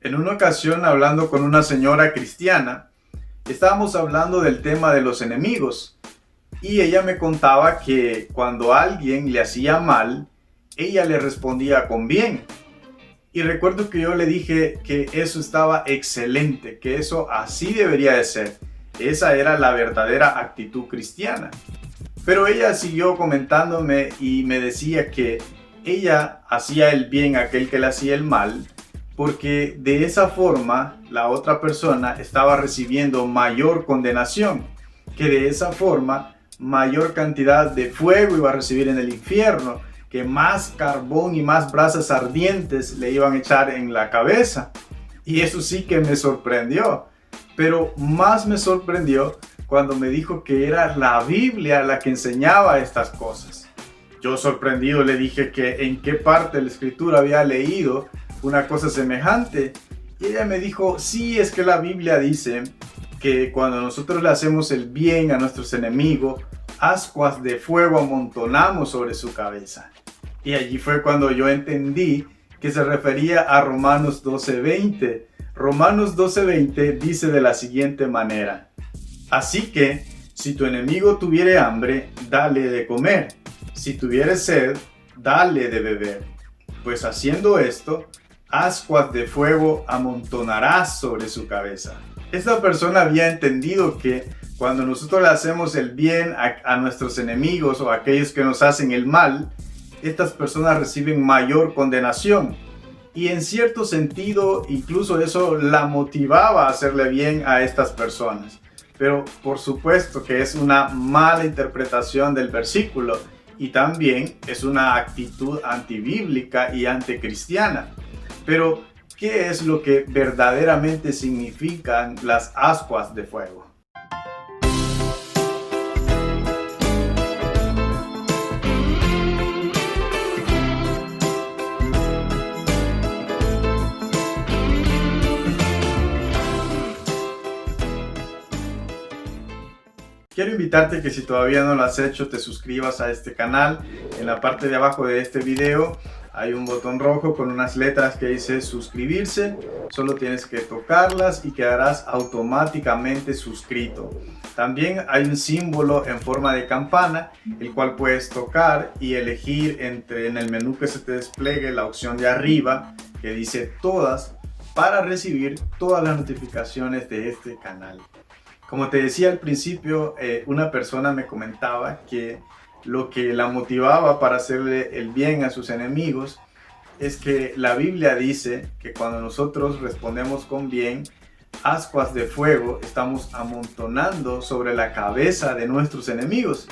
En una ocasión, hablando con una señora cristiana, estábamos hablando del tema de los enemigos y ella me contaba que cuando alguien le hacía mal, ella le respondía con bien. Y recuerdo que yo le dije que eso estaba excelente, que eso así debería de ser. Esa era la verdadera actitud cristiana. Pero ella siguió comentándome y me decía que ella hacía el bien a aquel que le hacía el mal, porque de esa forma la otra persona estaba recibiendo mayor condenación, que de esa forma mayor cantidad de fuego iba a recibir en el infierno, que más carbón y más brasas ardientes le iban a echar en la cabeza. Y eso sí que me sorprendió, pero más me sorprendió cuando me dijo que era la Biblia la que enseñaba estas cosas. Yo sorprendido le dije que en qué parte de la escritura había leído una cosa semejante. Y ella me dijo, sí, es que la Biblia dice que cuando nosotros le hacemos el bien a nuestros enemigos, ascuas de fuego amontonamos sobre su cabeza. Y allí fue cuando yo entendí que se refería a Romanos 12:20. Romanos 12:20 dice de la siguiente manera: así que, si tu enemigo tuviere hambre, dale de comer. Si tuviere sed, dale de beber. Pues haciendo esto, ascuas de fuego amontonarás sobre su cabeza. Esta persona había entendido que cuando nosotros le hacemos el bien a nuestros enemigos o a aquellos que nos hacen el mal, estas personas reciben mayor condenación. Y en cierto sentido, incluso eso la motivaba a hacerle bien a estas personas. Pero por supuesto que es una mala interpretación del versículo y también es una actitud antibíblica y anticristiana. Pero, ¿qué es lo que verdaderamente significan las ascuas de fuego? Quiero invitarte que si todavía no lo has hecho, te suscribas a este canal. En la parte de abajo de este video hay un botón rojo con unas letras que dice suscribirse. Solo tienes que tocarlas y quedarás automáticamente suscrito. También hay un símbolo en forma de campana, el cual puedes tocar y elegir en el menú que se te despliegue la opción de arriba que dice todas, para recibir todas las notificaciones de este canal. Como te decía al principio, una persona me comentaba que lo que la motivaba para hacerle el bien a sus enemigos es que la Biblia dice que cuando nosotros respondemos con bien, ascuas de fuego estamos amontonando sobre la cabeza de nuestros enemigos.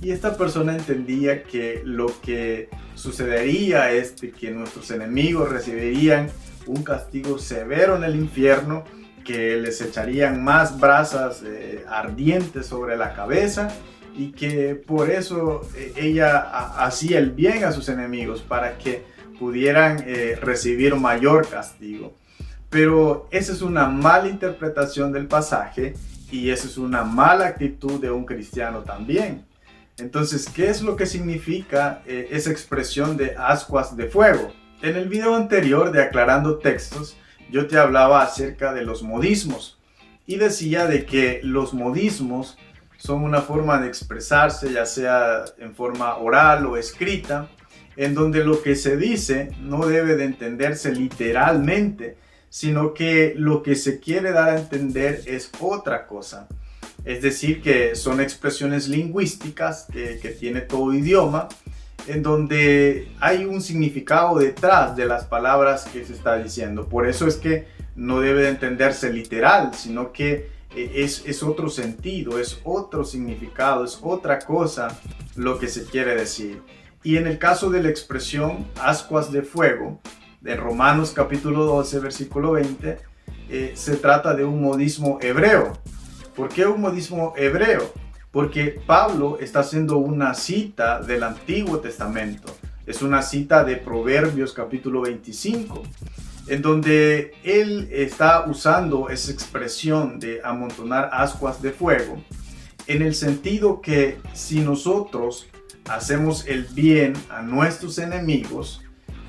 Y esta persona entendía que lo que sucedería es que nuestros enemigos recibirían un castigo severo en el infierno, que les echarían más brasas ardientes sobre la cabeza y que por eso ella hacía el bien a sus enemigos para que pudieran recibir mayor castigo. Pero esa es una mala interpretación del pasaje y esa es una mala actitud de un cristiano también. Entonces, ¿qué es lo que significa esa expresión de ascuas de fuego? En el video anterior de Aclarando Textos, yo te hablaba acerca de los modismos y decía de que los modismos son una forma de expresarse, ya sea en forma oral o escrita, en donde lo que se dice no debe de entenderse literalmente, sino que lo que se quiere dar a entender es otra cosa. Es decir, que son expresiones lingüísticas que tiene todo idioma, en donde hay un significado detrás de las palabras que se está diciendo. Por eso es que no debe de entenderse literal, sino que es otro sentido, es otro significado, es otra cosa lo que se quiere decir. Y en el caso de la expresión ascuas de fuego, de Romanos capítulo 12, versículo 20, se trata de un modismo hebreo. ¿Por qué un modismo hebreo? Porque Pablo está haciendo una cita del Antiguo Testamento. Es una cita de Proverbios capítulo 25, en donde él está usando esa expresión de amontonar ascuas de fuego, en el sentido que si nosotros hacemos el bien a nuestros enemigos,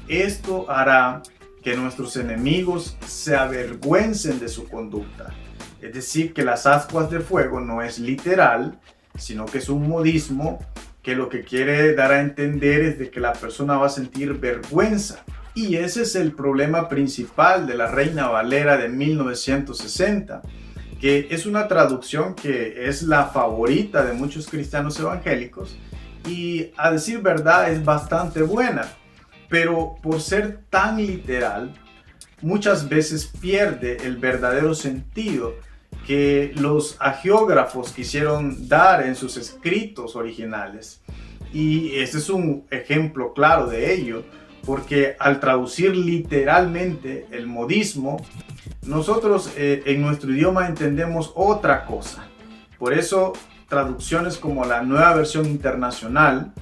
esto hará que nuestros enemigos se avergüencen de su conducta. Es decir, que las ascuas de fuego no es literal, sino que es un modismo que lo que quiere dar a entender es de que la persona va a sentir vergüenza. Y ese es el problema principal de la Reina Valera de 1960, que es una traducción que es la favorita de muchos cristianos evangélicos y, a decir verdad, es bastante buena, pero por ser tan literal muchas veces pierde el verdadero sentido que los hagiógrafos quisieron dar en sus escritos originales. Y este es un ejemplo claro de ello, porque al traducir literalmente el modismo, nosotros en nuestro idioma entendemos otra cosa. Por eso traducciones como la Nueva Versión Internacional,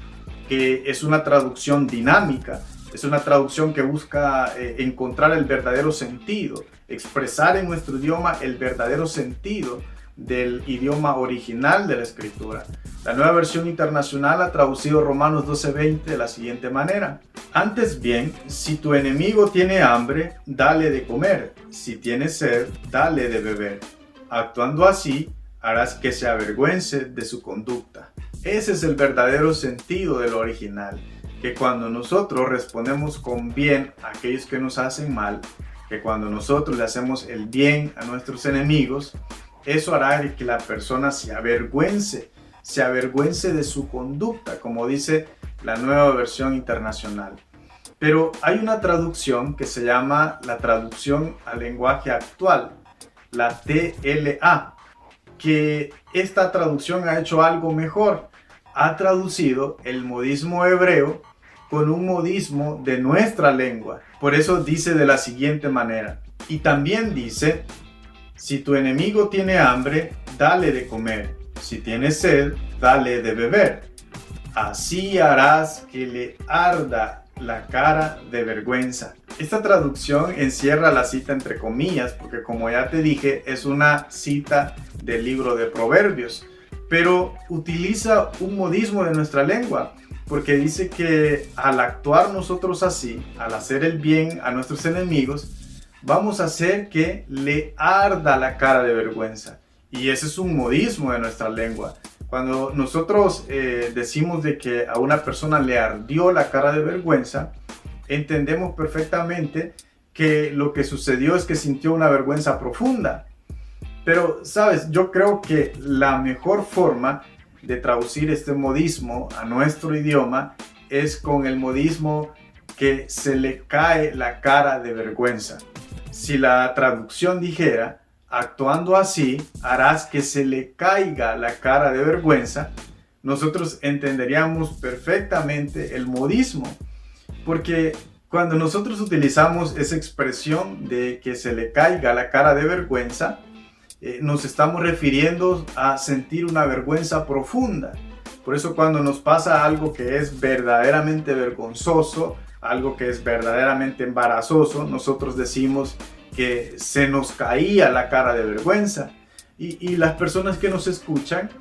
que es una traducción dinámica, es una traducción que busca encontrar el verdadero sentido, expresar en nuestro idioma el verdadero sentido del idioma original de la Escritura. La Nueva Versión Internacional ha traducido Romanos 12:20 de la siguiente manera: antes bien, si tu enemigo tiene hambre, dale de comer; si tiene sed, dale de beber. Actuando así, harás que se avergüence de su conducta. Ese es el verdadero sentido del original, que cuando nosotros respondemos con bien a aquellos que nos hacen mal, que cuando nosotros le hacemos el bien a nuestros enemigos, eso hará que la persona se avergüence de su conducta, como dice la Nueva Versión Internacional. Pero hay una traducción que se llama la traducción al lenguaje actual, la TLA, que esta traducción ha hecho algo mejor. Ha traducido el modismo hebreo con un modismo de nuestra lengua. Por eso dice de la siguiente manera. Y también dice: si tu enemigo tiene hambre, dale de comer; si tiene sed, dale de beber. Así harás que le arda la cara de vergüenza. Esta traducción encierra la cita entre comillas, porque como ya te dije, es una cita del libro de Proverbios, pero utiliza un modismo de nuestra lengua, porque dice que al actuar nosotros así, al hacer el bien a nuestros enemigos, vamos a hacer que le arda la cara de vergüenza. Y ese es un modismo de nuestra lengua. Cuando nosotros decimos de que a una persona le ardió la cara de vergüenza, entendemos perfectamente que lo que sucedió es que sintió una vergüenza profunda. Pero, ¿sabes? Yo creo que la mejor forma de traducir este modismo a nuestro idioma es con el modismo que se le cae la cara de vergüenza. Si la traducción dijera: actuando así, harás que se le caiga la cara de vergüenza, nosotros entenderíamos perfectamente el modismo. Porque cuando nosotros utilizamos esa expresión de que se le caiga la cara de vergüenza, nos estamos refiriendo a sentir una vergüenza profunda. Por eso cuando nos pasa algo que es verdaderamente vergonzoso, algo que es verdaderamente embarazoso, nosotros decimos que se nos caía la cara de vergüenza. Y las personas que nos escuchan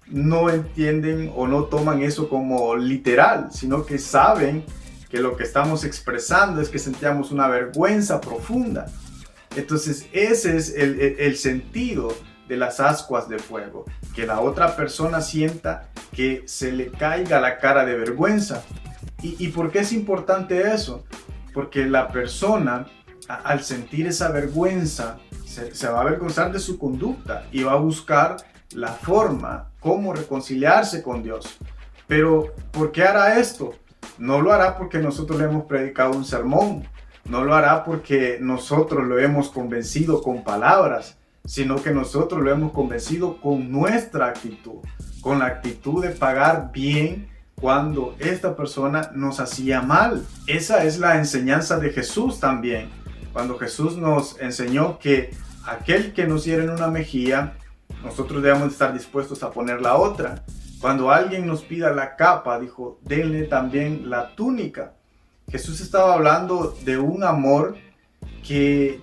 no entienden o no toman eso como literal, sino que saben que lo que estamos expresando es que sentíamos una vergüenza profunda. Entonces ese es el sentido de las ascuas de fuego, que la otra persona sienta que se le caiga la cara de vergüenza. ¿Y por qué es importante eso? Porque la persona, al sentir esa vergüenza, se va a avergonzar de su conducta y va a buscar la forma cómo reconciliarse con Dios. Pero ¿por qué hará esto? No lo hará porque nosotros le hemos predicado un sermón. No lo hará porque nosotros lo hemos convencido con palabras, sino que nosotros lo hemos convencido con nuestra actitud, con la actitud de pagar bien cuando esta persona nos hacía mal. Esa es la enseñanza de Jesús también. Cuando Jesús nos enseñó que aquel que nos hiere en una mejilla, nosotros debemos estar dispuestos a poner la otra. Cuando alguien nos pida la capa, dijo, denle también la túnica. Jesús estaba hablando de un amor que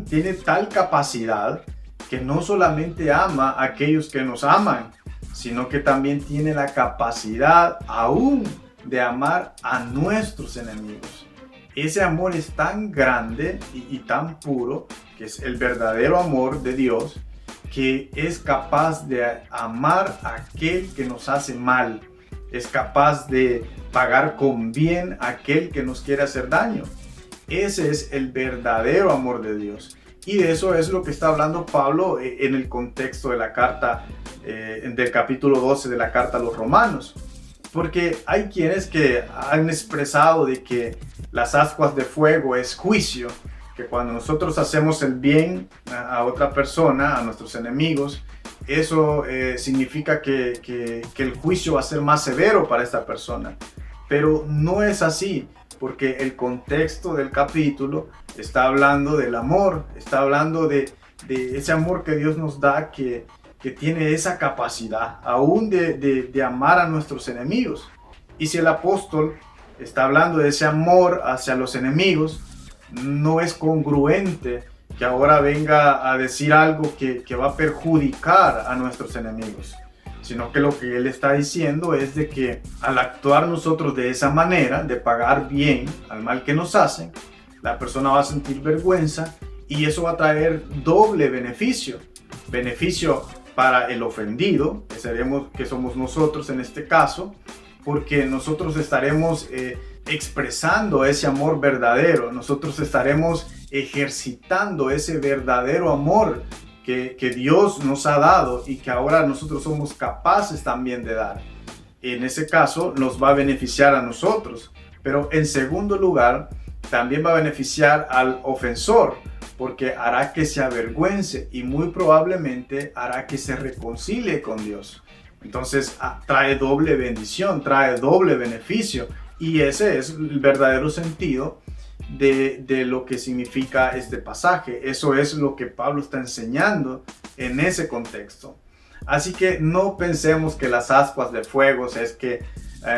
tiene tal capacidad que no solamente ama a aquellos que nos aman, sino que también tiene la capacidad aún de amar a nuestros enemigos. Ese amor es tan grande y tan puro, que es el verdadero amor de Dios, que es capaz de amar a aquel que nos hace mal, es capaz de pagar con bien a aquel que nos quiere hacer daño. Ese es el verdadero amor de Dios. Y de eso es lo que está hablando Pablo en el contexto de la carta, del capítulo 12 de la carta a los Romanos. Porque hay quienes que han expresado de que las ascuas de fuego es juicio, que cuando nosotros hacemos el bien a otra persona, a nuestros enemigos, eso significa que el juicio va a ser más severo para esta persona. Pero no es así, porque el contexto del capítulo está hablando del amor, está hablando de ese amor que Dios nos da, que tiene esa capacidad aún de amar a nuestros enemigos. Y si el apóstol está hablando de ese amor hacia los enemigos, no es congruente que ahora venga a decir algo que va a perjudicar a nuestros enemigos, sino que lo que él está diciendo es de que al actuar nosotros de esa manera, de pagar bien al mal que nos hacen, la persona va a sentir vergüenza y eso va a traer doble beneficio. Beneficio para el ofendido, que somos nosotros en este caso, porque nosotros estaremos expresando ese amor verdadero, nosotros estaremos ejercitando ese verdadero amor que Dios nos ha dado y que ahora nosotros somos capaces también de dar. En ese caso nos va a beneficiar a nosotros, pero en segundo lugar también va a beneficiar al ofensor, porque hará que se avergüence y muy probablemente hará que se reconcilie con Dios. Entonces trae doble bendición, trae doble beneficio, y ese es el verdadero sentido de lo que significa este pasaje. Eso es lo que Pablo está enseñando en ese contexto. Así que no pensemos que las ascuas de fuego es que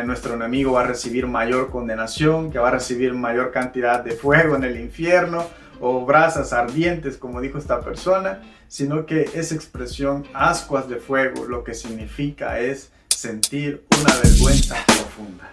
nuestro enemigo va a recibir mayor condenación, que va a recibir mayor cantidad de fuego en el infierno o brasas ardientes, como dijo esta persona, sino que esa expresión ascuas de fuego lo que significa es sentir una vergüenza profunda.